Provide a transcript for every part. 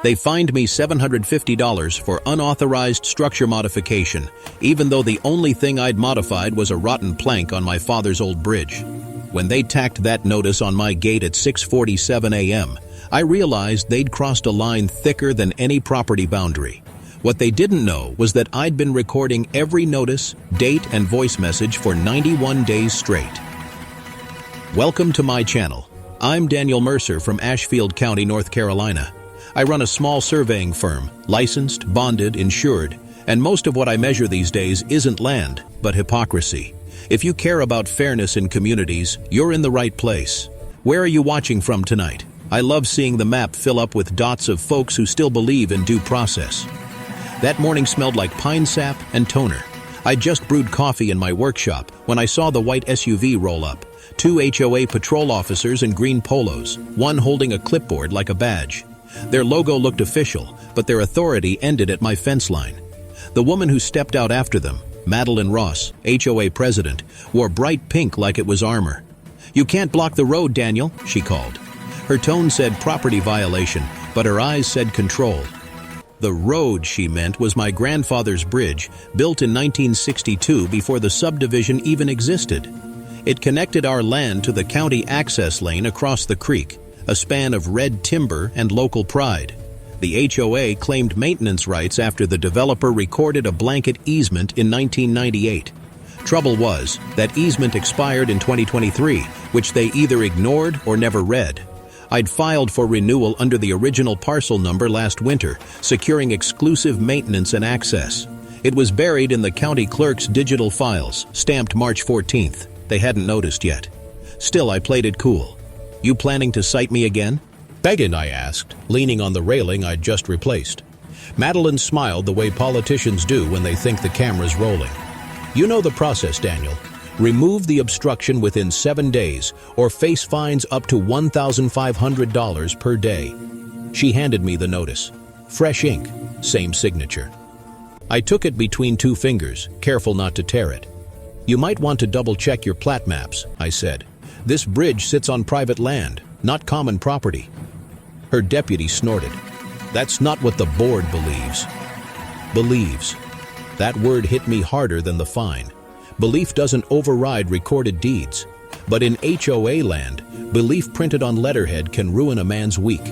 They fined me $750 for unauthorized structure modification, even though the only thing I'd modified was a rotten plank on my father's old bridge. When they tacked that notice on my gate at 6:47 a.m., I realized they'd crossed a line thicker than any property boundary. What they didn't know was that I'd been recording every notice, date, and voice message for 91 days straight. Welcome to my channel. I'm Daniel Mercer from Ashfield County, North Carolina. I run a small surveying firm, licensed, bonded, insured, and most of what I measure these days isn't land, but hypocrisy. If you care about fairness in communities, you're in the right place. Where are you watching from tonight? I love seeing the map fill up with dots of folks who still believe in due process. That morning smelled like pine sap and toner. I just brewed coffee in my workshop when I saw the white SUV roll up. 2 HOA patrol officers in green polos, one holding a clipboard like a badge. Their logo looked official, but their authority ended at my fence line. The woman who stepped out after them, Madeline Ross, HOA president, wore bright pink like it was armor. "You can't block the road, Daniel," she called. Her tone said property violation, but her eyes said control. The road, she meant, was my grandfather's bridge, built in 1962 before the subdivision even existed. It connected our land to the county access lane across the creek, a span of red timber and local pride. The HOA claimed maintenance rights after the developer recorded a blanket easement in 1998. Trouble was, that easement expired in 2023, which they either ignored or never read. I'd filed for renewal under the original parcel number last winter, securing exclusive maintenance and access. It was buried in the county clerk's digital files, stamped March 14th. They hadn't noticed yet. Still, I played it cool. "You planning to cite me again?" "Beggin'?" I asked, leaning on the railing I'd just replaced. Madeline smiled the way politicians do when they think the camera's rolling. "You know the process, Daniel. Remove the obstruction within 7 days, or face fines up to $1,500 per day." She handed me the notice. Fresh ink, same signature. I took it between 2 fingers, careful not to tear it. "You might want to double-check your plat maps," I said. "This bridge sits on private land, not common property." Her deputy snorted. "That's not what the board believes." Believes. That word hit me harder than the fine. Belief doesn't override recorded deeds. But in HOA land, belief printed on letterhead can ruin a man's week.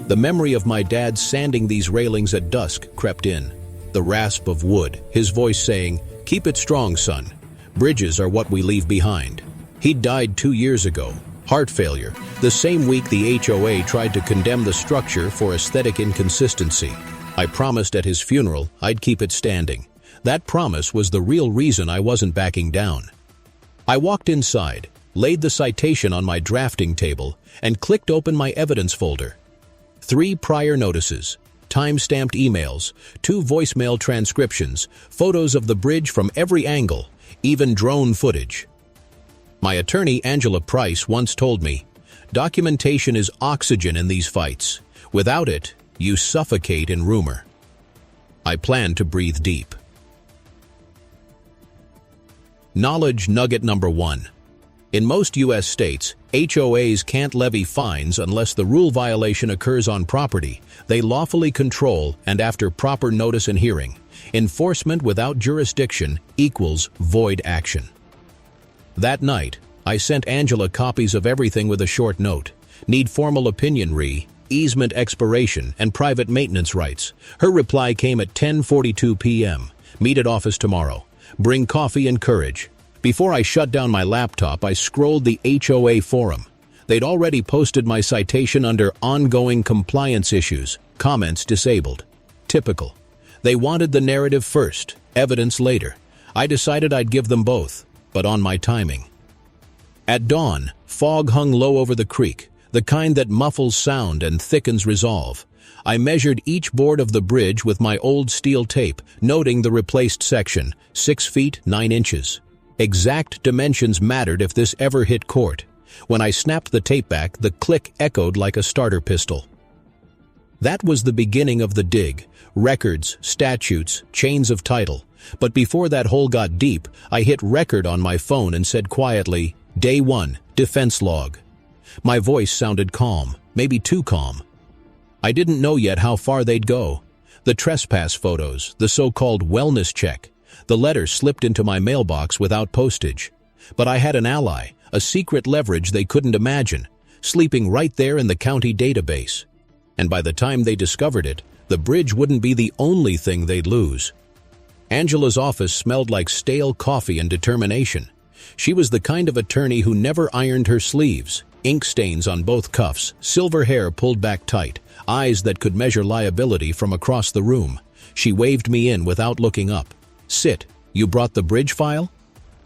The memory of my dad sanding these railings at dusk crept in. The rasp of wood, his voice saying, "Keep it strong, son. Bridges are what we leave behind." He died 2 years ago, heart failure, the same week the HOA tried to condemn the structure for aesthetic inconsistency. I promised at his funeral I'd keep it standing. That promise was the real reason I wasn't backing down. I walked inside, laid the citation on my drafting table, and clicked open my evidence folder. 3 prior notices, time-stamped emails, 2 voicemail transcriptions, photos of the bridge from every angle, even drone footage. My attorney, Angela Price, once told me, "Documentation is oxygen in these fights. Without it, you suffocate in rumor." I plan to breathe deep. Knowledge nugget number 1. In most U.S. states, HOAs can't levy fines unless the rule violation occurs on property they lawfully control and after proper notice and hearing. Enforcement without jurisdiction equals void action. That night, I sent Angela copies of everything with a short note. Need formal opinion easement expiration, and private maintenance rights. Her reply came at 10:42 p.m. Meet at office tomorrow. Bring coffee and courage. Before I shut down my laptop, I scrolled the HOA forum. They'd already posted my citation under ongoing compliance issues, comments disabled. Typical. They wanted the narrative first, evidence later. I decided I'd give them both, but on my timing. At dawn, fog hung low over the creek, the kind that muffles sound and thickens resolve. I measured each board of the bridge with my old steel tape, noting the replaced section, 6 feet 9 inches. Exact dimensions mattered if this ever hit court. When I snapped the tape back, the click echoed like a starter pistol. That was the beginning of the dig. Records, statutes, chains of title. But before that hole got deep, I hit record on my phone and said quietly, "Day 1, defense log." My voice sounded calm, maybe too calm. I didn't know yet how far they'd go. The trespass photos, the so-called wellness check, the letter slipped into my mailbox without postage. But I had an ally, a secret leverage they couldn't imagine, sleeping right there in the county database. And by the time they discovered it, the bridge wouldn't be the only thing they'd lose. Angela's office smelled like stale coffee and determination. She was the kind of attorney who never ironed her sleeves, ink stains on both cuffs, silver hair pulled back tight, eyes that could measure liability from across the room. She waved me in without looking up. "Sit, you brought the bridge file?"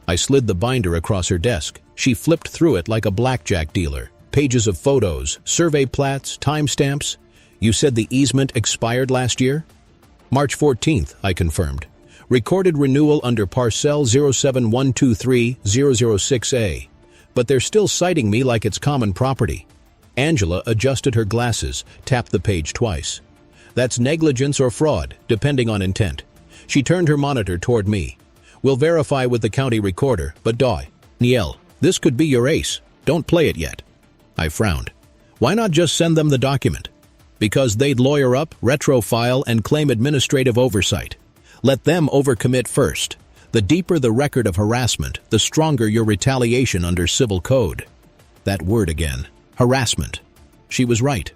I slid the binder across her desk. She flipped through it like a blackjack dealer. Pages of photos, survey plats, timestamps. "You said the easement expired last year?" "March 14th, I confirmed. Recorded renewal under parcel 07123-006A. But they're still citing me like it's common property." Angela adjusted her glasses, tapped the page twice. "That's negligence or fraud, depending on intent." She turned her monitor toward me. "We'll verify with the county recorder, but Danielle, this could be your ace. Don't play it yet." I frowned. "Why not just send them the document?" "Because they'd lawyer up, retrofile, and claim administrative oversight. Let them overcommit first. The deeper the record of harassment, the stronger your retaliation under civil code." That word again. Harassment. She was right.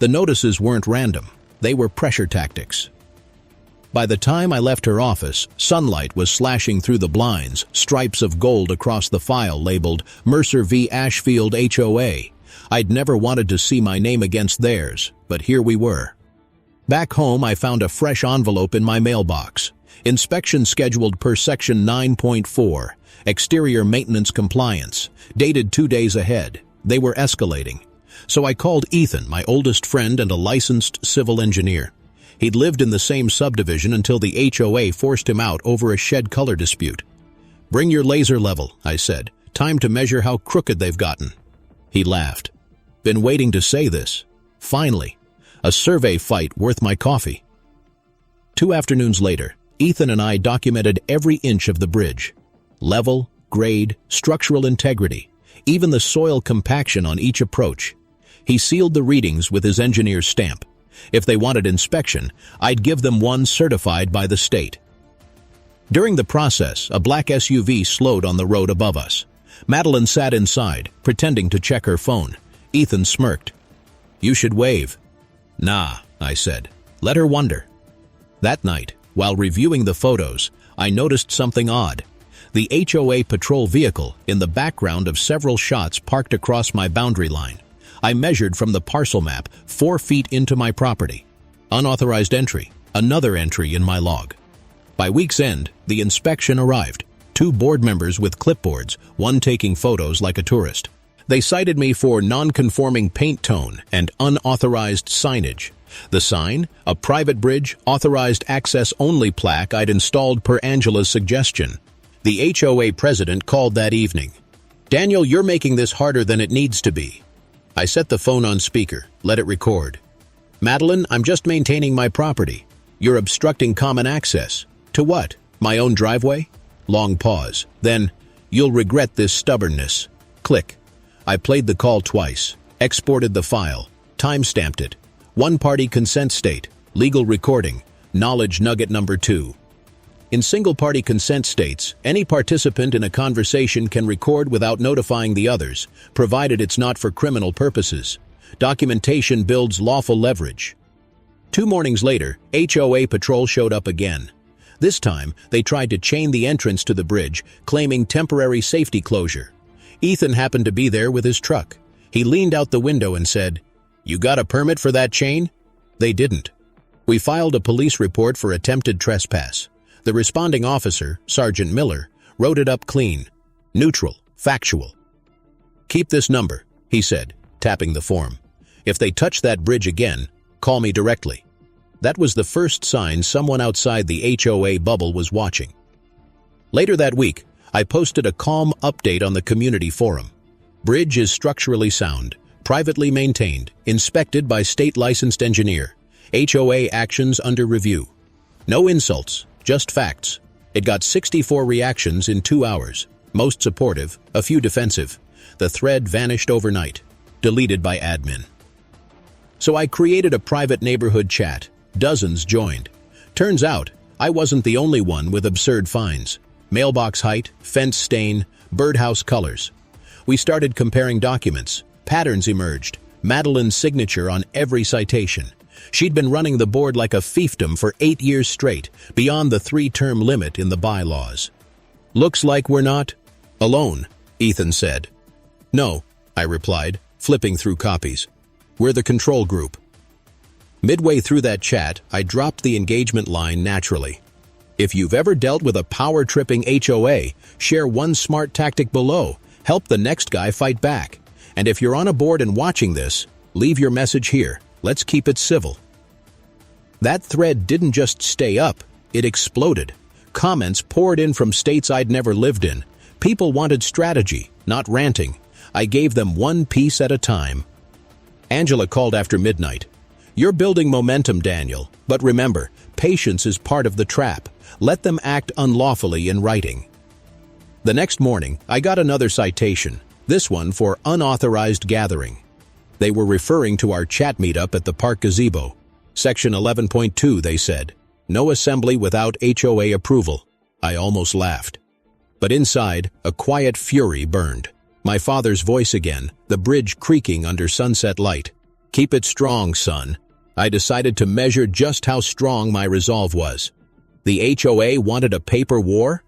The notices weren't random. They were pressure tactics. By the time I left her office, sunlight was slashing through the blinds, stripes of gold across the file labeled Mercer v. Ashfield HOA. I'd never wanted to see my name against theirs, but here we were. Back home, I found a fresh envelope in my mailbox. Inspection scheduled per Section 9.4, exterior maintenance compliance, dated 2 days ahead. They were escalating. So I called Ethan, my oldest friend and a licensed civil engineer. He'd lived in the same subdivision until the HOA forced him out over a shed color dispute. "Bring your laser level," I said. "Time to measure how crooked they've gotten." He laughed. "Been waiting to say this. Finally. A survey fight worth my coffee." 2 afternoons later, Ethan and I documented every inch of the bridge. Level, grade, structural integrity, even the soil compaction on each approach. He sealed the readings with his engineer's stamp. If they wanted inspection, I'd give them one certified by the state. During the process, a black SUV slowed on the road above us. Madeline sat inside, pretending to check her phone. Ethan smirked. "You should wave." "Nah," I said. "Let her wonder." That night, while reviewing the photos, I noticed something odd. The HOA patrol vehicle in the background of several shots parked across my boundary line. I measured from the parcel map 4 feet into my property. Unauthorized entry, another entry in my log. By week's end, the inspection arrived. 2 board members with clipboards, one taking photos like a tourist. They cited me for non-conforming paint tone and unauthorized signage. The sign, a private bridge, authorized access-only plaque I'd installed per Angela's suggestion. The HOA president called that evening. "Daniel, you're making this harder than it needs to be." I set the phone on speaker, let it record. "Madeline, I'm just maintaining my property. You're obstructing common access. To what? My own driveway?" Long pause. Then, "You'll regret this stubbornness." Click. I played the call twice, exported the file, time-stamped it. One-party consent state, legal recording, knowledge nugget number 2. In single-party consent states, any participant in a conversation can record without notifying the others, provided it's not for criminal purposes. Documentation builds lawful leverage. 2 mornings later, HOA patrol showed up again. This time, they tried to chain the entrance to the bridge, claiming temporary safety closure. Ethan happened to be there with his truck. He leaned out the window and said, "You got a permit for that chain?" They didn't. We filed a police report for attempted trespass. The responding officer, Sergeant Miller, wrote it up clean. Neutral, factual. "Keep this number," he said, tapping the form. "If they touch that bridge again, call me directly." That was the first sign someone outside the HOA bubble was watching. Later that week, I posted a calm update on the community forum. Bridge is structurally sound, privately maintained, inspected by state-licensed engineer. HOA actions under review. No insults, just facts. It got 64 reactions in 2 hours. Most supportive, a few defensive. The thread vanished overnight, deleted by admin. So I created a private neighborhood chat. Dozens joined. Turns out, I wasn't the only one with absurd finds. Mailbox height, fence stain, birdhouse colors. We started comparing documents. Patterns emerged. Madeline's signature on every citation. She'd been running the board like a fiefdom for 8 years straight, beyond the 3-term limit in the bylaws. "Looks like we're not alone," Ethan said. "No," I replied, flipping through copies. "We're the control group." Midway through that chat, I dropped the engagement line naturally. If you've ever dealt with a power-tripping HOA, share one smart tactic below. Help the next guy fight back. And if you're on a board and watching this, leave your message here. Let's keep it civil. That thread didn't just stay up, it exploded. Comments poured in from states I'd never lived in. People wanted strategy, not ranting. I gave them one piece at a time. Angela called after midnight. "You're building momentum, Daniel, but remember, patience is part of the trap. Let them act unlawfully in writing." The next morning, I got another citation, this one for unauthorized gathering. They were referring to our chat meetup at the park gazebo. Section 11.2, they said. No assembly without HOA approval. I almost laughed. But inside, a quiet fury burned. My father's voice again, the bridge creaking under sunset light. "Keep it strong, son." I decided to measure just how strong my resolve was. The HOA wanted a paper war?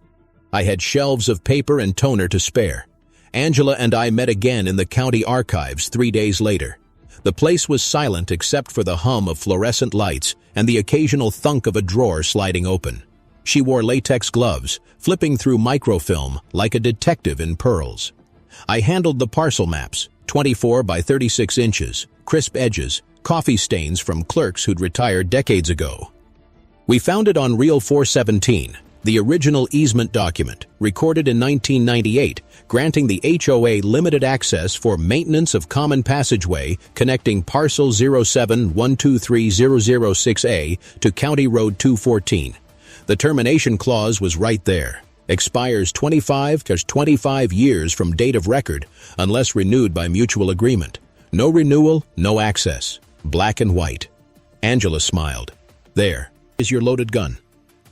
I had shelves of paper and toner to spare. Angela and I met again in the county archives 3 days later. The place was silent except for the hum of fluorescent lights and the occasional thunk of a drawer sliding open. She wore latex gloves, flipping through microfilm like a detective in pearls. I handled the parcel maps, 24 by 36 inches, crisp edges, coffee stains from clerks who'd retired decades ago. We found it on Reel 417, the original easement document, recorded in 1998, granting the HOA limited access for maintenance of common passageway connecting parcel 07123006A to County Road 214. The termination clause was right there. Expires 25 years from date of record, unless renewed by mutual agreement. No renewal, no access. Black and white. Angela smiled. "There is your loaded gun."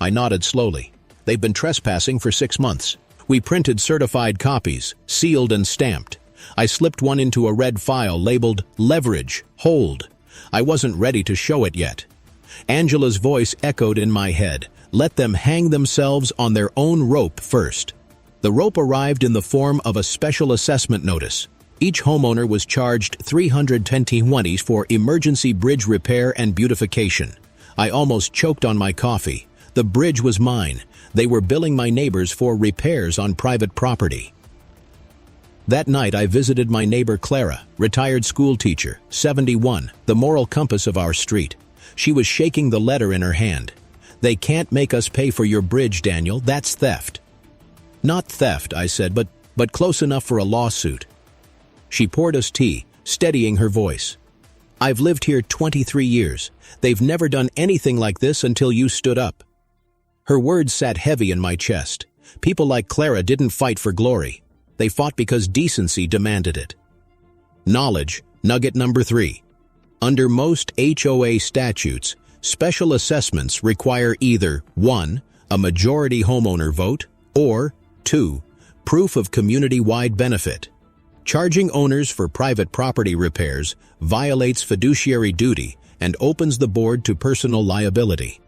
I nodded slowly. "They've been trespassing for 6 months. We printed certified copies, sealed and stamped. I slipped one into a red file labeled Leverage, Hold. I wasn't ready to show it yet." Angela's voice echoed in my head. "Let them hang themselves on their own rope first." The rope arrived in the form of a special assessment notice. Each homeowner was charged $320 for emergency bridge repair and beautification. I almost choked on my coffee. The bridge was mine. They were billing my neighbors for repairs on private property. That night I visited my neighbor Clara, retired school teacher, 71, the moral compass of our street. She was shaking the letter in her hand. "They can't make us pay for your bridge, Daniel. That's theft." "Not theft," I said, but close enough for a lawsuit." She poured us tea, steadying her voice. "I've lived here 23 years. They've never done anything like this until you stood up." Her words sat heavy in my chest. People like Clara didn't fight for glory. They fought because decency demanded it. Knowledge, nugget number 3. Under most HOA statutes, special assessments require either 1. A majority homeowner vote, or 2. Proof of community-wide benefit. Charging owners for private property repairs violates fiduciary duty and opens the board to personal liability.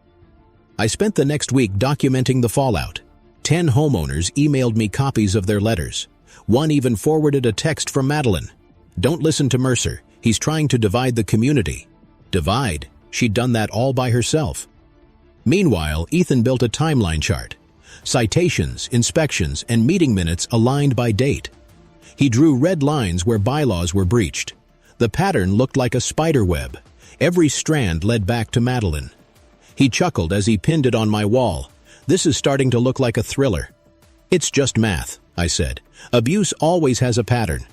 I spent the next week documenting the fallout. 10 homeowners emailed me copies of their letters. One even forwarded a text from Madeline. "Don't listen to Mercer. He's trying to divide the community." Divide? She'd done that all by herself. Meanwhile, Ethan built a timeline chart. Citations, inspections, and meeting minutes aligned by date. He drew red lines where bylaws were breached. The pattern looked like a spider web. Every strand led back to Madeline. He chuckled as he pinned it on my wall. "This is starting to look like a thriller." "It's just math," I said. "Abuse always has a pattern."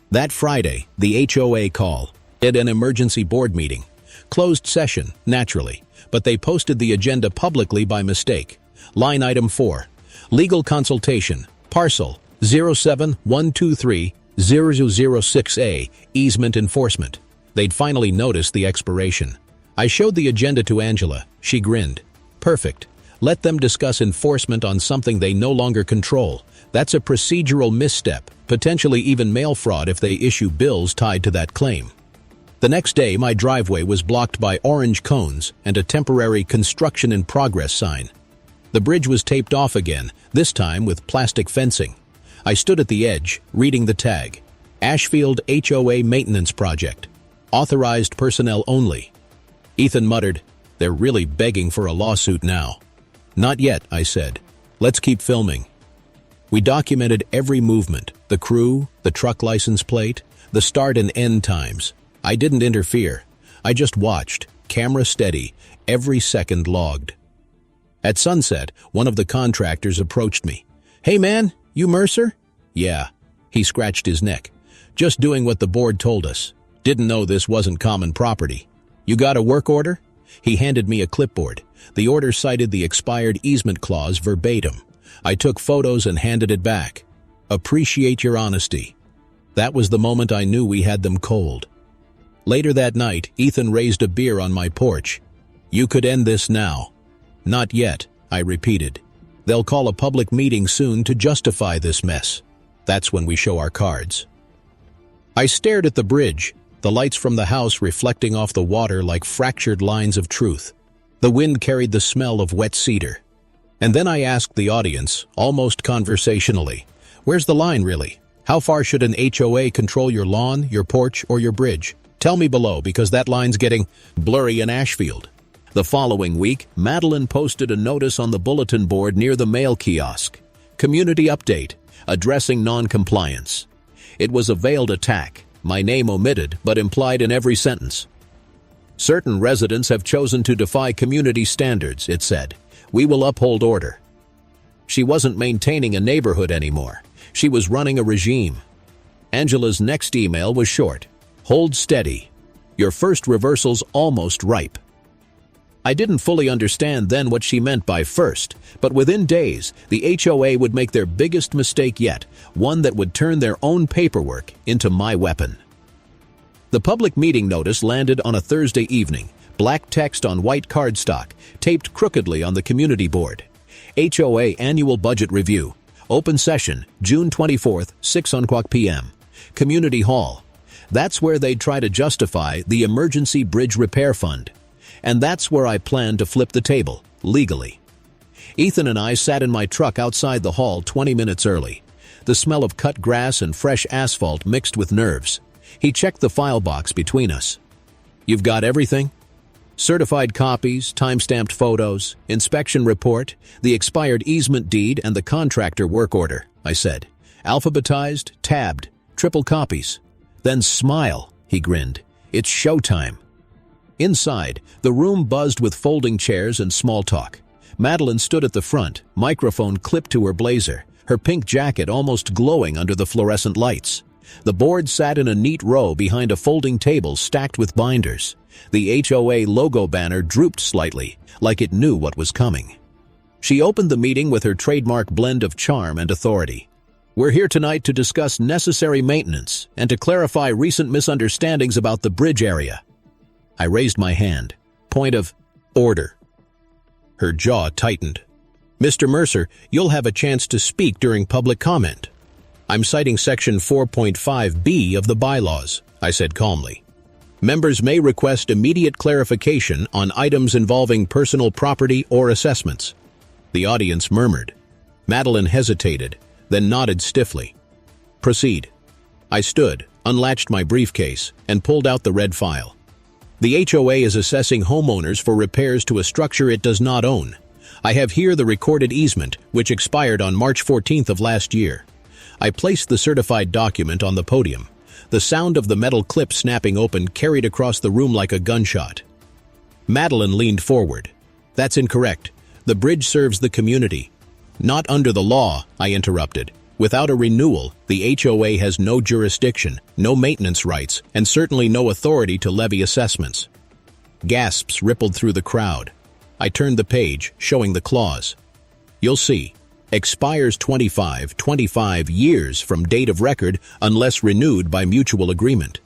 That Friday, the HOA call. At an emergency board meeting. Closed session, naturally, but they posted the agenda publicly by mistake. Line item 4. Legal consultation. Parcel 07123006A. Easement enforcement. They'd finally noticed the expiration. I showed the agenda to Angela. She grinned. Perfect. Let them discuss enforcement on something they no longer control. That's a procedural misstep, potentially even mail fraud if they issue bills tied to that claim. The next day, my driveway was blocked by orange cones and a temporary construction in progress sign. The bridge was taped off again, this time with plastic fencing. I stood at the edge, reading the tag. Ashfield HOA Maintenance Project. Authorized personnel only. Ethan muttered, "They're really begging for a lawsuit now." "Not yet," I said. "Let's keep filming." We documented every movement, the crew, the truck license plate, the start and end times. I didn't interfere. I just watched, camera steady, every second logged. At sunset, one of the contractors approached me. "Hey man, you Mercer?" "Yeah." He scratched his neck. "Just doing what the board told us. Didn't know this wasn't common property. You got a work order?" He handed me a clipboard. The order cited the expired easement clause verbatim. I took photos and handed it back. "Appreciate your honesty." That was the moment I knew we had them cold. Later that night, Ethan raised a beer on my porch. "You could end this now." "Not yet," I repeated. "They'll call a public meeting soon to justify this mess. That's when we show our cards." I stared at the bridge, the lights from the house reflecting off the water like fractured lines of truth. The wind carried the smell of wet cedar. And then I asked the audience, almost conversationally, "Where's the line really? How far should an HOA control your lawn, your porch, or your bridge? Tell me below, because that line's getting blurry in Ashfield." The following week, Madeline posted a notice on the bulletin board near the mail kiosk. Community update, addressing non-compliance. It was a veiled attack, my name omitted but implied in every sentence. "Certain residents have chosen to defy community standards," it said. "We will uphold order." She wasn't maintaining a neighborhood anymore. She was running a regime. Angela's next email was short. "Hold steady. Your first reversal's almost ripe." I didn't fully understand then what she meant by first, but within days, the HOA would make their biggest mistake yet, one that would turn their own paperwork into my weapon. The public meeting notice landed on a Thursday evening, black text on white cardstock, taped crookedly on the community board. HOA Annual Budget Review. Open session, June 24th, 6:00 p.m. Community Hall. That's where they'd try to justify the Emergency Bridge Repair Fund. And that's where I planned to flip the table, legally. Ethan and I sat in my truck outside the hall 20 minutes early. The smell of cut grass and fresh asphalt mixed with nerves. He checked the file box between us. "You've got everything?" "Certified copies, time-stamped photos, inspection report, the expired easement deed, and the contractor work order," I said. "Alphabetized, tabbed, triple copies." "Then smile," he grinned. "It's showtime." Inside, the room buzzed with folding chairs and small talk. Madeline stood at the front, microphone clipped to her blazer, her pink jacket almost glowing under the fluorescent lights. The board sat in a neat row behind a folding table stacked with binders. The HOA logo banner drooped slightly, like it knew what was coming. She opened the meeting with her trademark blend of charm and authority. "We're here tonight to discuss necessary maintenance and to clarify recent misunderstandings about the bridge area." I raised my hand. "Point of order." Her jaw tightened. "Mr. Mercer, you'll have a chance to speak during public comment." "I'm citing Section 4.5b of the bylaws," I said calmly. "Members may request immediate clarification on items involving personal property or assessments." The audience murmured. Madeline hesitated, then nodded stiffly. "Proceed." I stood, unlatched my briefcase, and pulled out the red file. The HOA is assessing homeowners for repairs to a structure it does not own. I have here the recorded easement, which expired on March 14th of last year. I placed the certified document on the podium. The sound of the metal clip snapping open carried across the room like a gunshot. Madeline leaned forward. "That's incorrect. The bridge serves the community." "Not under the law," I interrupted. "Without a renewal, the HOA has no jurisdiction, no maintenance rights, and certainly no authority to levy assessments." Gasps rippled through the crowd. I turned the page, showing the clause. "You'll see. Expires 25 years from date of record unless renewed by mutual agreement."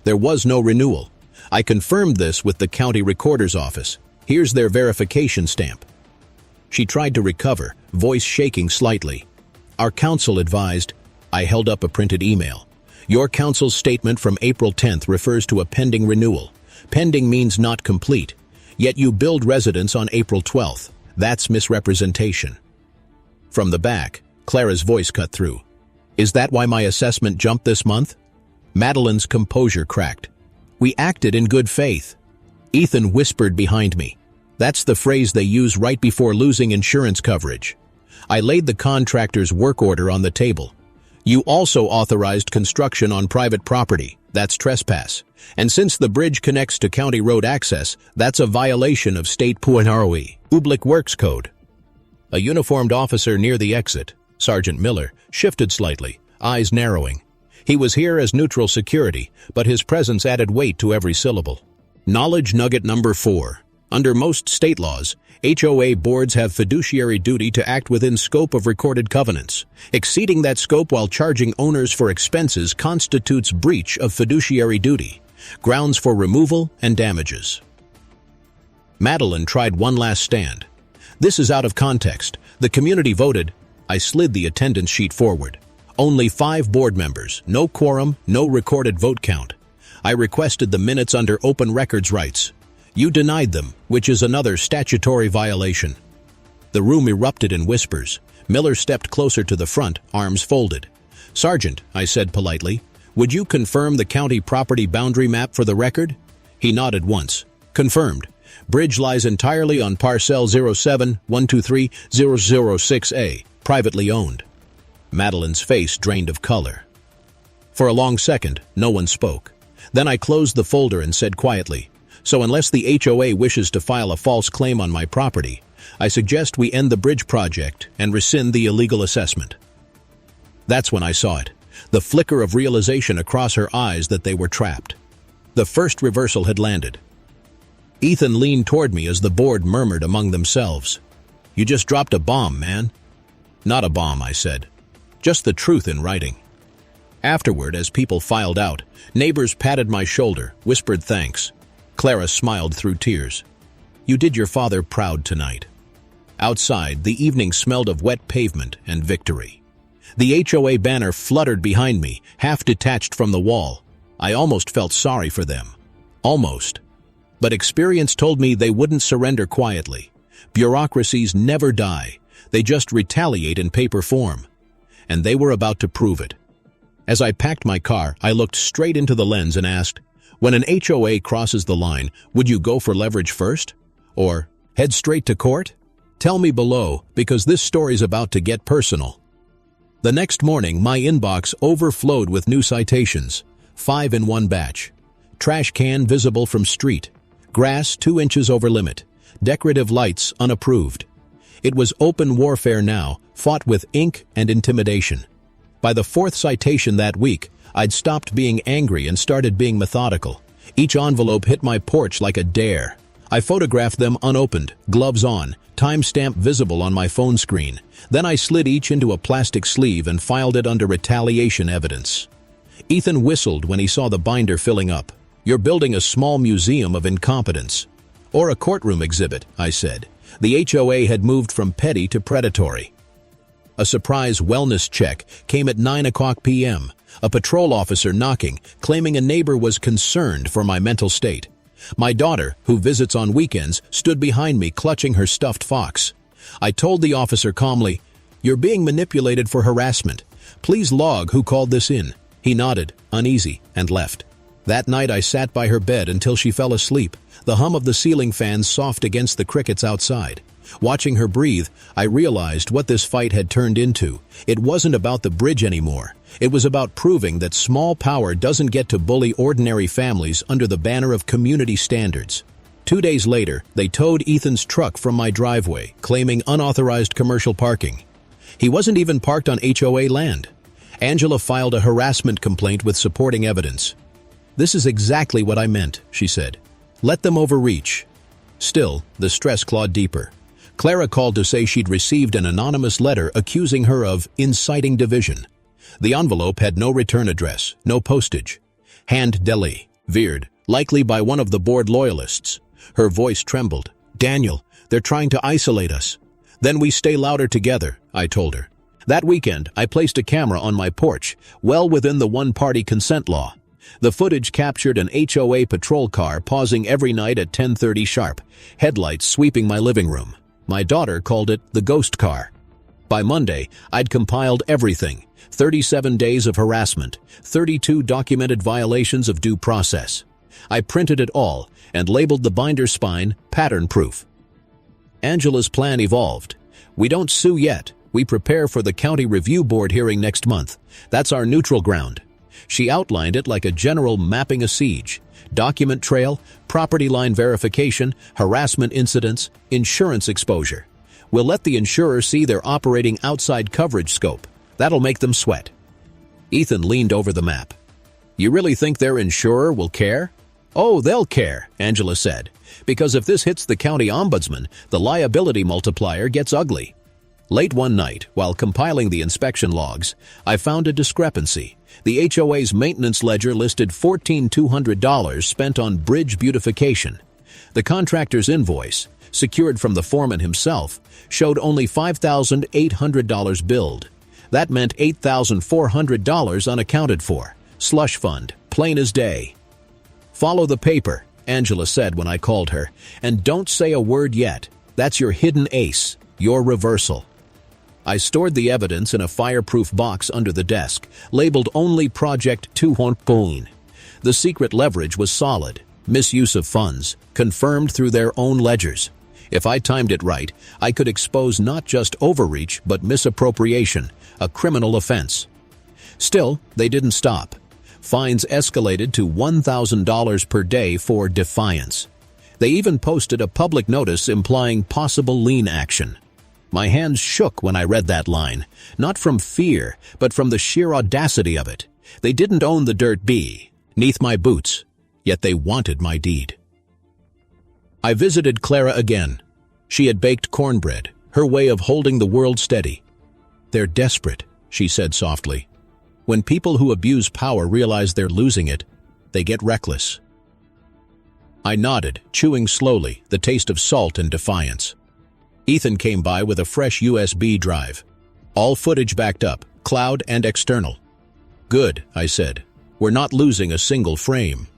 There was no renewal. I confirmed this with the county recorder's office. Here's their verification stamp. She tried to recover, voice shaking slightly. Our counsel advised. I held up a printed email. Your counsel's statement from April 10th refers to a pending renewal. Pending means not complete. Yet you billed residents on April 12th. That's misrepresentation. From the back, Clara's voice cut through. Is that why my assessment jumped this month? Madeline's composure cracked. We acted in good faith. Ethan whispered behind me. That's the phrase they use right before losing insurance coverage. I laid the contractor's work order on the table. You also authorized construction on private property. That's trespass. And since the bridge connects to county road access, that's a violation of state Public Works Code. A uniformed officer near the exit, Sergeant Miller, shifted slightly, eyes narrowing. He was here as neutral security, but his presence added weight to every syllable. Knowledge nugget number 4. Under most state laws, HOA boards have fiduciary duty to act within scope of recorded covenants. Exceeding that scope while charging owners for expenses constitutes breach of fiduciary duty. Grounds for removal and damages. Madeline tried one last stand. This is out of context. The community voted. I slid the attendance sheet forward. Only 5 board members, no quorum, no recorded vote count. I requested the minutes under open records rights. You denied them, which is another statutory violation. The room erupted in whispers. Miller stepped closer to the front, arms folded. Sergeant, I said politely, would you confirm the county property boundary map for the record? He nodded once. Confirmed. Bridge lies entirely on parcel 07-123-006A, privately owned. Madeline's face drained of color. For a long second, no one spoke. Then I closed the folder and said quietly, so unless the HOA wishes to file a false claim on my property, I suggest we end the bridge project and rescind the illegal assessment. That's when I saw it, the flicker of realization across her eyes that they were trapped. The first reversal had landed. Ethan leaned toward me as the board murmured among themselves. You just dropped a bomb, man. Not a bomb, I said. Just the truth in writing. Afterward, as people filed out, neighbors patted my shoulder, whispered thanks. Clara smiled through tears. You did your father proud tonight. Outside, the evening smelled of wet pavement and victory. The HOA banner fluttered behind me, half detached from the wall. I almost felt sorry for them. Almost. But experience told me they wouldn't surrender quietly. Bureaucracies never die. They just retaliate in paper form. And they were about to prove it. As I packed my car, I looked straight into the lens and asked, when an HOA crosses the line, would you go for leverage first? Or head straight to court? Tell me below, because this story's about to get personal. The next morning, my inbox overflowed with new citations, 5 in one batch. Trash can visible from street. Grass 2 inches over limit. Decorative lights unapproved. It was open warfare now, fought with ink and intimidation. By the 4th citation that week, I'd stopped being angry and started being methodical. Each envelope hit my porch like a dare. I photographed them unopened, gloves on, timestamp visible on my phone screen. Then I slid each into a plastic sleeve and filed it under retaliation evidence. Ethan whistled when he saw the binder filling up. You're building a small museum of incompetence. Or a courtroom exhibit, I said. The HOA had moved from petty to predatory. A surprise wellness check came at 9:00 p.m. A patrol officer knocking, claiming a neighbor was concerned for my mental state. My daughter, who visits on weekends, stood behind me clutching her stuffed fox. I told the officer calmly, "You're being manipulated for harassment. Please log who called this in." He nodded, uneasy, and left. That night I sat by her bed until she fell asleep, the hum of the ceiling fan soft against the crickets outside. Watching her breathe, I realized what this fight had turned into. It wasn't about the bridge anymore. It was about proving that small power doesn't get to bully ordinary families under the banner of community standards. 2 days later, they towed Ethan's truck from my driveway, claiming unauthorized commercial parking. He wasn't even parked on HOA land. Angela filed a harassment complaint with supporting evidence. "This is exactly what I meant," she said. "Let them overreach." Still, the stress clawed deeper. Clara called to say she'd received an anonymous letter accusing her of inciting division. The envelope had no return address, no postage. Hand deli. veered, likely by one of the board loyalists. Her voice trembled. "Daniel, they're trying to isolate us." "Then we stay louder together," I told her. That weekend, I placed a camera on my porch, well within the one-party consent law. The footage captured an HOA patrol car pausing every night at 10:30 sharp, headlights sweeping my living room. My daughter called it the ghost car. By Monday, I'd compiled everything: 37 days of harassment, 32 documented violations of due process. I printed it all and labeled the binder spine pattern-proof. Angela's plan evolved. We don't sue yet. We prepare for the county review board hearing next month. That's our neutral ground. She outlined it like a general mapping a siege: document trail, property line verification, harassment incidents, insurance exposure. We'll let the insurer see they're operating outside coverage scope. That'll make them sweat. Ethan leaned over the map. "You really think their insurer will care?" "Oh, they'll care," Angela said, "because if this hits the county ombudsman, the liability multiplier gets ugly." Late one night, while compiling the inspection logs, I found a discrepancy. The HOA's maintenance ledger listed $14,200 spent on bridge beautification. The contractor's invoice, secured from the foreman himself, showed only $5,800 billed. That meant $8,400 unaccounted for. Slush fund, plain as day. "Follow the paper," Angela said when I called her, "and don't say a word yet. That's your hidden ace, your reversal." I stored the evidence in a fireproof box under the desk, labeled only Project 2.0. The secret leverage was solid. Misuse of funds, confirmed through their own ledgers. If I timed it right, I could expose not just overreach but misappropriation, a criminal offense. Still, they didn't stop. Fines escalated to $1,000 per day for defiance. They even posted a public notice implying possible lien action. My hands shook when I read that line, not from fear, but from the sheer audacity of it. They didn't own the dirt beneath my boots, yet they wanted my deed. I visited Clara again. She had baked cornbread, her way of holding the world steady. "They're desperate," she said softly. "When people who abuse power realize they're losing it, they get reckless." I nodded, chewing slowly, the taste of salt and defiance. Ethan came by with a fresh USB drive. All footage backed up, cloud and external. "Good," I said. "We're not losing a single frame."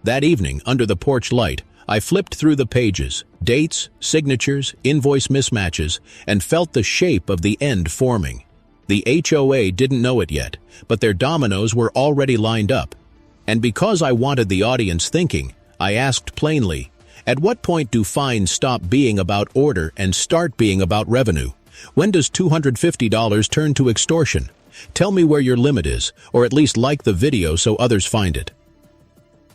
That evening, under the porch light, I flipped through the pages, dates, signatures, invoice mismatches, and felt the shape of the end forming. The HOA didn't know it yet, but their dominoes were already lined up. And because I wanted the audience thinking, I asked plainly, at what point do fines stop being about order and start being about revenue? When does $250 turn to extortion? Tell me where your limit is, or at least like the video so others find it.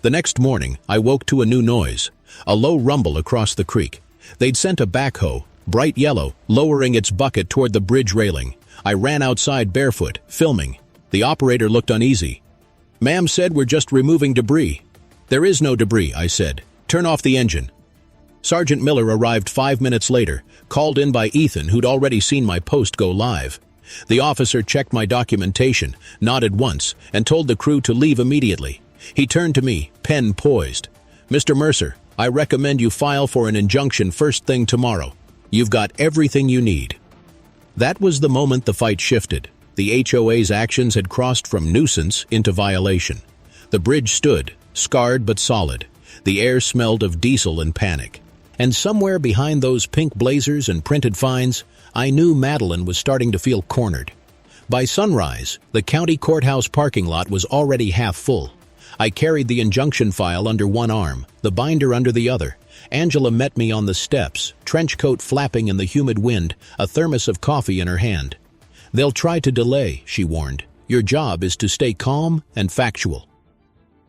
The next morning, I woke to a new noise, a low rumble across the creek. They'd sent a backhoe, bright yellow, lowering its bucket toward the bridge railing. I ran outside barefoot, filming. The operator looked uneasy. "Ma'am said we're just removing debris." "There is no debris," I said. "Turn off the engine." Sergeant Miller arrived 5 minutes later, called in by Ethan, who'd already seen my post go live. The officer checked my documentation, nodded once, and told the crew to leave immediately. He turned to me, pen poised. "Mr. Mercer, I recommend you file for an injunction first thing tomorrow. You've got everything you need." That was the moment the fight shifted. The HOA's actions had crossed from nuisance into violation. The bridge stood, scarred but solid. The air smelled of diesel and panic. And somewhere behind those pink blazers and printed fines, I knew Madeline was starting to feel cornered. By sunrise, the county courthouse parking lot was already half full. I carried the injunction file under one arm, the binder under the other. Angela met me on the steps, trench coat flapping in the humid wind, a thermos of coffee in her hand. "They'll try to delay," she warned. "Your job is to stay calm and factual."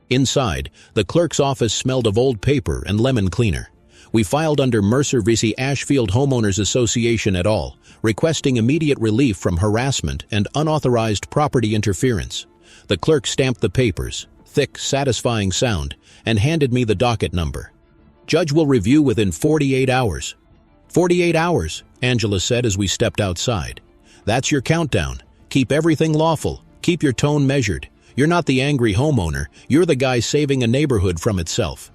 Inside, the clerk's office smelled of old paper and lemon cleaner. We filed under Mercer v. Ashfield Homeowners Association et al., requesting immediate relief from harassment and unauthorized property interference. The clerk stamped the papers, thick, satisfying sound, and handed me the docket number. "Judge will review within 48 hours. 48 hours, Angela said as we stepped outside. "That's your countdown. Keep everything lawful. Keep your tone measured. You're not the angry homeowner, you're the guy saving a neighborhood from itself."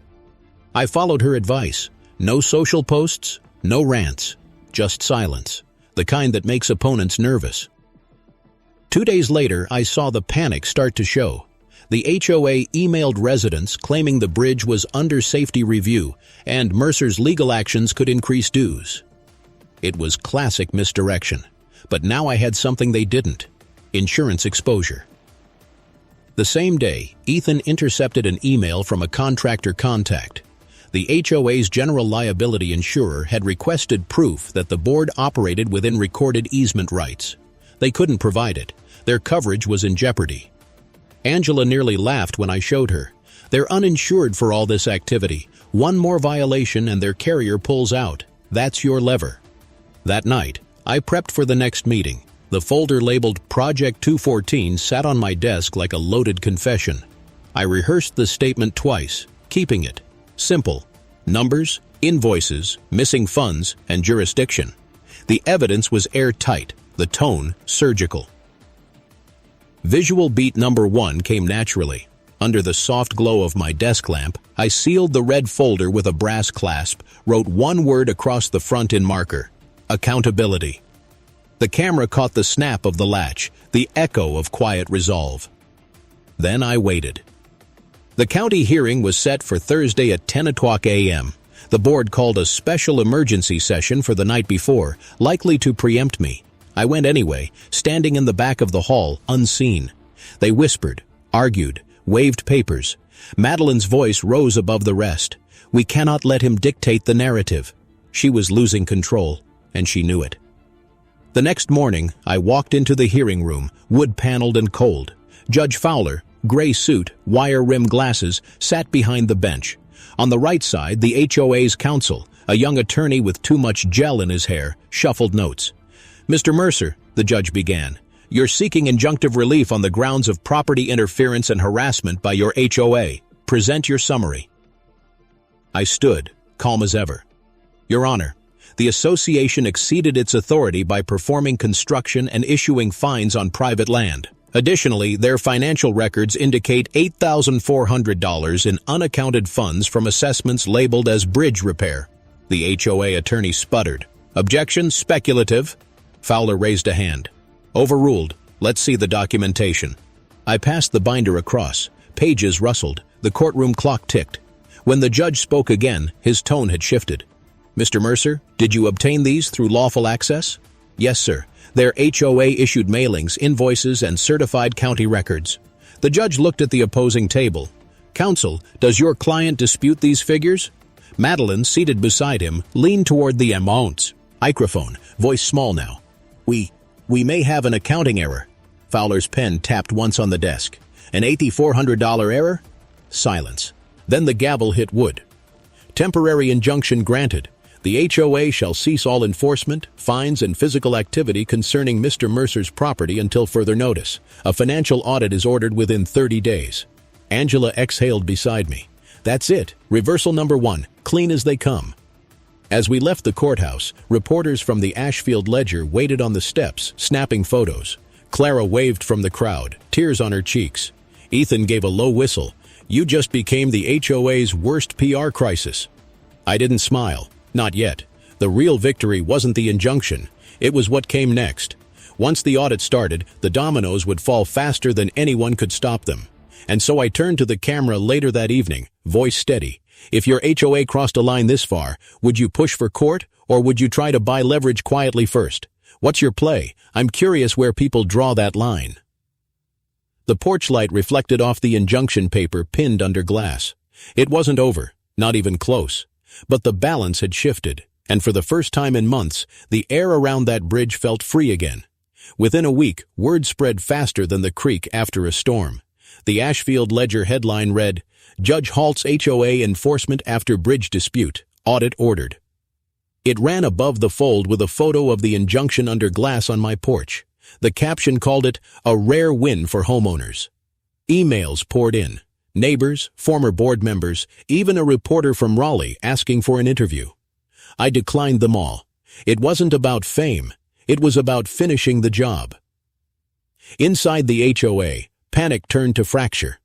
I followed her advice. No social posts, no rants, just silence, the kind that makes opponents nervous. 2 days later, I saw the panic start to show. The HOA emailed residents claiming the bridge was under safety review and Mercer's legal actions could increase dues. It was classic misdirection, but now I had something they didn't: insurance exposure. The same day, Ethan intercepted an email from a contractor contact. The HOA's general liability insurer had requested proof that the board operated within recorded easement rights. They couldn't provide it. Their coverage was in jeopardy. Angela nearly laughed when I showed her. They're uninsured for all this activity. One more violation and their carrier pulls out. That's your lever. That night, I prepped for the next meeting. The folder labeled Project 214 sat on my desk like a loaded confession. I rehearsed the statement twice, keeping it simple: numbers, invoices, missing funds, and jurisdiction. The evidence was airtight, the tone surgical. Visual beat number 1 came naturally. Under the soft glow of my desk lamp, I sealed the red folder with a brass clasp, wrote one word across the front in marker: accountability. The camera caught the snap of the latch, the echo of quiet resolve. Then I waited. The county hearing was set for Thursday at 10 o'clock a.m. The board called a special emergency session for the night before, likely to preempt me. I went anyway, standing in the back of the hall, unseen. They whispered, argued, waved papers. Madeline's voice rose above the rest. We cannot let him dictate the narrative. She was losing control, and she knew it. The next morning, I walked into the hearing room, wood-paneled and cold. Judge Fowler, gray suit, wire-rimmed glasses, sat behind the bench. On the right side, the HOA's counsel, a young attorney with too much gel in his hair, shuffled notes. "Mr. Mercer," the judge began, "you're seeking injunctive relief on the grounds of property interference and harassment by your HOA. Present your summary." I stood, calm as ever. "Your Honor, the association exceeded its authority by performing construction and issuing fines on private land. Additionally, their financial records indicate $8,400 in unaccounted funds from assessments labeled as bridge repair." The HOA attorney sputtered. "Objection, speculative." Fowler raised a hand. "Overruled. Let's see the documentation." I passed the binder across. Pages rustled. The courtroom clock ticked. When the judge spoke again, his tone had shifted. "Mr. Mercer, did you obtain these through lawful access?" "Yes, sir. Their HOA-issued mailings, invoices, and certified county records." The judge looked at the opposing table. "Counsel, does your client dispute these figures?" Madeline, seated beside him, leaned toward the amounts. Microphone, voice small now. We may have an accounting error." Fowler's pen tapped once on the desk. "An $8,400 error?" Silence. Then the gavel hit wood. "Temporary injunction granted. The HOA shall cease all enforcement, fines, and physical activity concerning Mr. Mercer's property until further notice. A financial audit is ordered within 30 days. Angela exhaled beside me. "That's it. Reversal number 1. Clean as they come." As we left the courthouse, reporters from the Ashfield Ledger waited on the steps, snapping photos. Clara waved from the crowd, tears on her cheeks. Ethan gave a low whistle. "You just became the HOA's worst PR crisis." I didn't smile. Not yet. The real victory wasn't the injunction. It was what came next. Once the audit started, the dominoes would fall faster than anyone could stop them. And so I turned to the camera later that evening, voice steady. "If your HOA crossed a line this far, would you push for court, or would you try to buy leverage quietly first? What's your play? I'm curious where people draw that line." The porch light reflected off the injunction paper pinned under glass. It wasn't over, not even close. But the balance had shifted, and for the first time in months, the air around that bridge felt free again. Within a week, word spread faster than the creek after a storm. The Ashfield Ledger headline read, "Judge halts HOA enforcement after bridge dispute, audit ordered." It ran above the fold with a photo of the injunction under glass on my porch. The caption called it a rare win for homeowners. Emails poured in. Neighbors, former board members, even a reporter from Raleigh asking for an interview. I declined them all. It wasn't about fame. It was about finishing the job. Inside the HOA, Panic turned to fracture.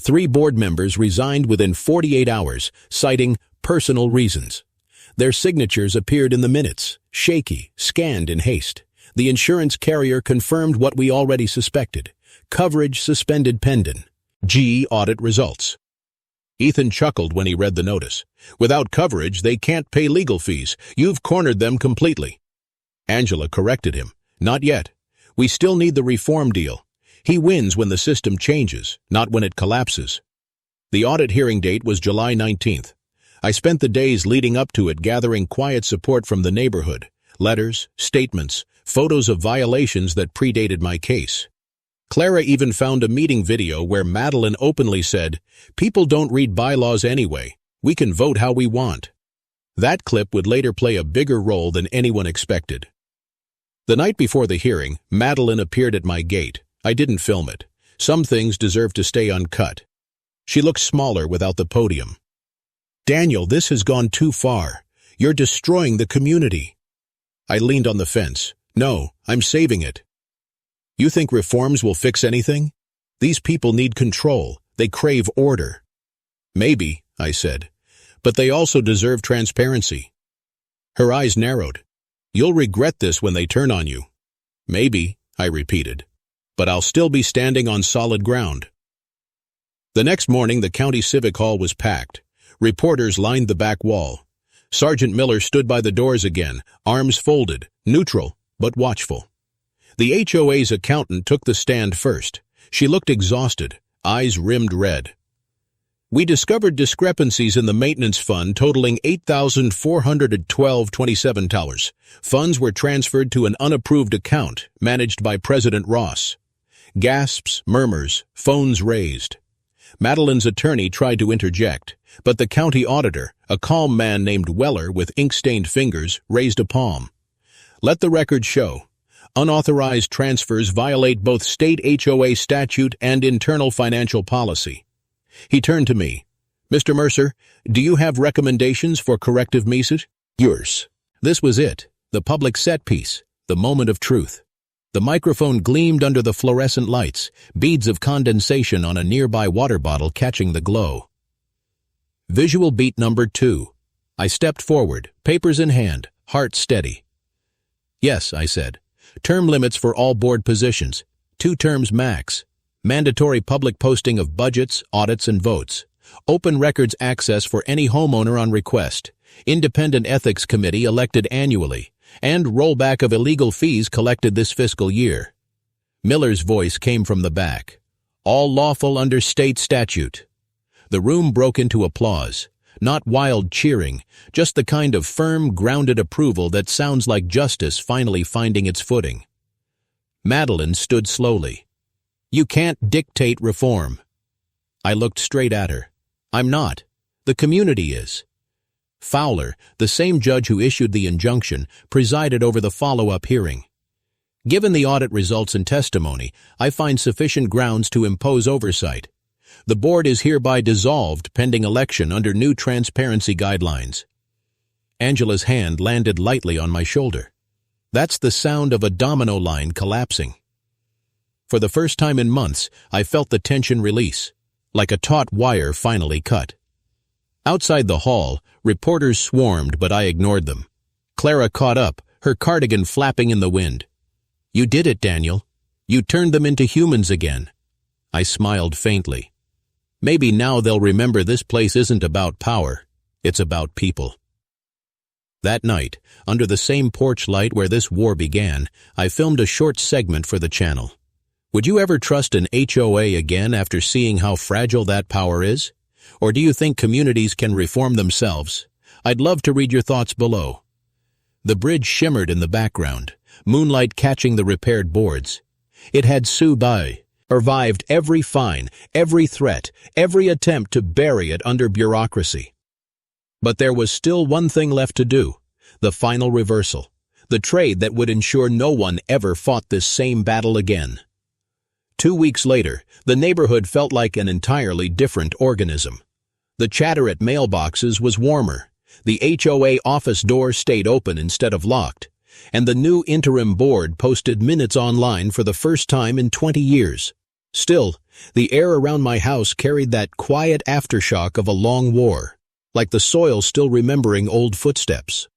3 board members resigned within 48 hours, citing personal reasons. Their signatures appeared in the minutes, shaky, scanned in haste. The insurance carrier confirmed what we already suspected. Coverage suspended pending. G audit results. Ethan chuckled when he read the notice. Without coverage, they can't pay legal fees. You've cornered them completely. Angela corrected him. Not yet. We still need the reform deal. He wins when the system changes, not when it collapses. The audit hearing date was July 19th. I spent the days leading up to it gathering quiet support from the neighborhood. Letters, statements, photos of violations that predated my case. Clara even found a meeting video where Madeline openly said, "People don't read bylaws anyway. We can vote how we want." That clip would later play a bigger role than anyone expected. The night before the hearing, Madeline appeared at my gate. I didn't film it. Some things deserve to stay uncut. She looked smaller without the podium. "Daniel, this has gone too far. You're destroying the community." I leaned on the fence. "No, I'm saving it." "You think reforms will fix anything? These people need control. They crave order." "Maybe," I said, "but they also deserve transparency." Her eyes narrowed. "You'll regret this when they turn on you." "Maybe," I repeated, "but I'll still be standing on solid ground." The next morning, the county civic hall was packed. Reporters lined the back wall. Sergeant Miller stood by the doors again, arms folded, neutral, but watchful. The HOA's accountant took the stand first. She looked exhausted, eyes rimmed red. "We discovered discrepancies in the maintenance fund totaling $8,412.27. Funds were transferred to an unapproved account managed by President Ross." Gasps, murmurs, phones raised. Madeline's attorney tried to interject, but the county auditor, a calm man named Weller with ink-stained fingers, raised a palm. "Let the record show. Unauthorized transfers violate both state HOA statute and internal financial policy." He turned to me. "Mr. Mercer, do you have recommendations for corrective measures?" "Yours." This was it, the public set piece, the moment of truth. The microphone gleamed under the fluorescent lights, beads of condensation on a nearby water bottle catching the glow. Visual beat number 2. I stepped forward, papers in hand, heart steady. "Yes," I said. "Term limits for all board positions. 2 terms max. Mandatory public posting of budgets, audits, and votes. Open records access for any homeowner on request. Independent ethics committee elected annually. And rollback of illegal fees collected this fiscal year." Miller's voice came from the back. "All lawful under state statute." The room broke into applause. Not wild cheering, just the kind of firm, grounded approval that sounds like justice finally finding its footing. Madeline stood slowly. "You can't dictate reform." I looked straight at her. "I'm not. The community is." Fowler, the same judge who issued the injunction, presided over the follow-up hearing. "Given the audit results and testimony, I find sufficient grounds to impose oversight. The board is hereby dissolved pending election under new transparency guidelines." Angela's hand landed lightly on my shoulder. That's the sound of a domino line collapsing. For the first time in months, I felt the tension release, like a taut wire finally cut. Outside the hall, reporters swarmed, but I ignored them. Clara caught up, her cardigan flapping in the wind. "You did it, Daniel. You turned them into humans again." I smiled faintly. Maybe now they'll remember this place isn't about power, it's about people. That night, under the same porch light where this war began, I filmed a short segment for the channel. Would you ever trust an HOA again after seeing how fragile that power is? Or do you think communities can reform themselves? I'd love to read your thoughts below. The bridge shimmered in the background, moonlight catching the repaired boards. It had survived every fine, every threat, every attempt to bury it under bureaucracy. But there was still one thing left to do, the final reversal, the trade that would ensure no one ever fought this same battle again. 2 weeks later, the neighborhood felt like an entirely different organism. The chatter at mailboxes was warmer, the HOA office door stayed open instead of locked, and the new interim board posted minutes online for the first time in 20 years. Still, the air around my house carried that quiet aftershock of a long war, like the soil still remembering old footsteps.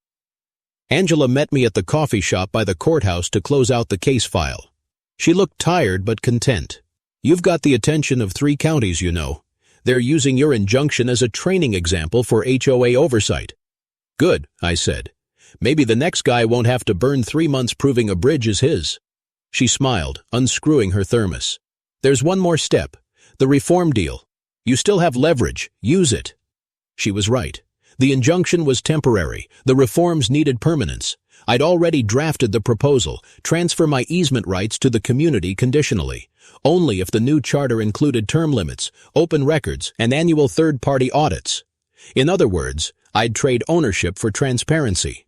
Angela met me at the coffee shop by the courthouse to close out the case file. She looked tired but content. "You've got the attention of 3 counties, you know. They're using your injunction as a training example for HOA oversight." "Good," I said. "Maybe the next guy won't have to burn 3 months proving a bridge is his." She smiled, unscrewing her thermos. "There's one more step. The reform deal. You still have leverage. Use it." She was right. The injunction was temporary. The reforms needed permanence. I'd already drafted the proposal, transfer my easement rights to the community conditionally, only if the new charter included term limits, open records, and annual third-party audits. In other words, I'd trade ownership for transparency.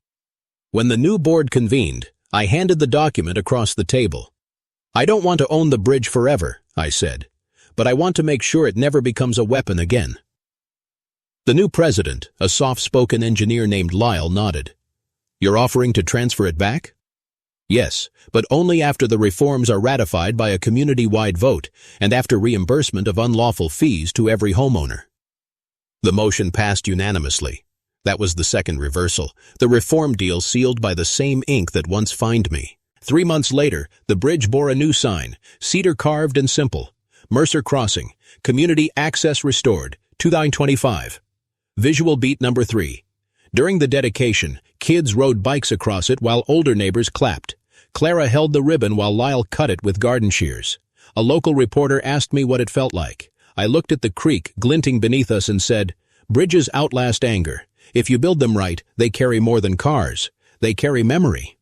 When the new board convened, I handed the document across the table. "I don't want to own the bridge forever," I said, "but I want to make sure it never becomes a weapon again." The new president, a soft-spoken engineer named Lyle, nodded. "You're offering to transfer it back?" "Yes, but only after the reforms are ratified by a community-wide vote and after reimbursement of unlawful fees to every homeowner." The motion passed unanimously. That was the second reversal, the reform deal sealed by the same ink that once fined me. 3 months later, the bridge bore a new sign, cedar carved and simple. Mercer Crossing, Community Access Restored, 2925. Visual beat number 3. During the dedication, kids rode bikes across it while older neighbors clapped. Clara held the ribbon while Lyle cut it with garden shears. A local reporter asked me what it felt like. I looked at the creek glinting beneath us and said, "Bridges outlast anger. If you build them right, they carry more than cars. They carry memory."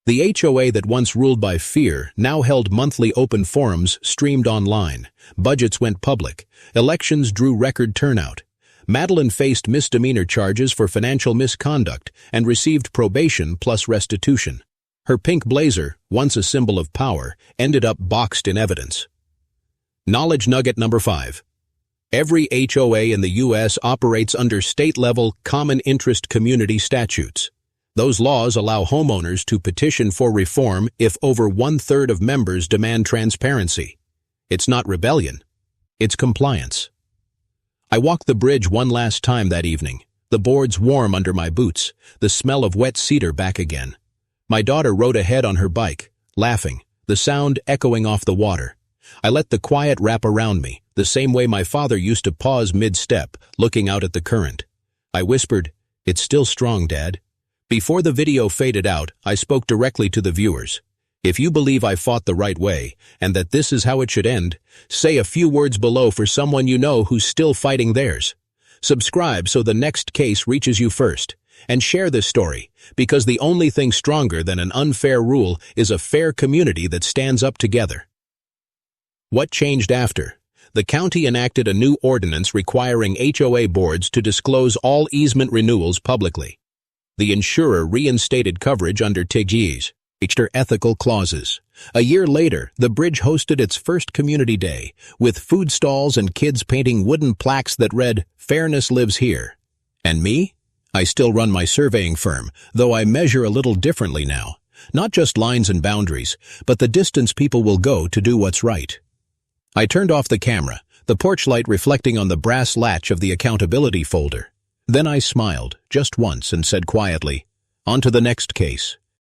The HOA that once ruled by fear now held monthly open forums streamed online. Budgets went public. Elections drew record turnout. Madeline faced misdemeanor charges for financial misconduct and received probation plus restitution. Her pink blazer, once a symbol of power, ended up boxed in evidence. Knowledge nugget number 5. Every HOA in the U.S. operates under state-level common interest community statutes. Those laws allow homeowners to petition for reform if over 1/3 of members demand transparency. It's not rebellion. It's compliance. I walked the bridge one last time that evening, the boards warm under my boots, the smell of wet cedar back again. My daughter rode ahead on her bike, laughing, the sound echoing off the water. I let the quiet wrap around me, the same way my father used to pause mid-step, looking out at the current. I whispered, "It's still strong, Dad." Before the video faded out, I spoke directly to the viewers. If you believe I fought the right way, and that this is how it should end, say a few words below for someone you know who's still fighting theirs. Subscribe so the next case reaches you first. And share this story, because the only thing stronger than an unfair rule is a fair community that stands up together. What changed after? The county enacted a new ordinance requiring HOA boards to disclose all easement renewals publicly. The insurer reinstated coverage under TIG's ethical clauses. A year later, the bridge hosted its first community day, with food stalls and kids painting wooden plaques that read, "Fairness lives here." And me? I still run my surveying firm, though I measure a little differently now. Not just lines and boundaries, but the distance people will go to do what's right. I turned off the camera, the porch light reflecting on the brass latch of the accountability folder. Then I smiled, just once, and said quietly, "On to the next case."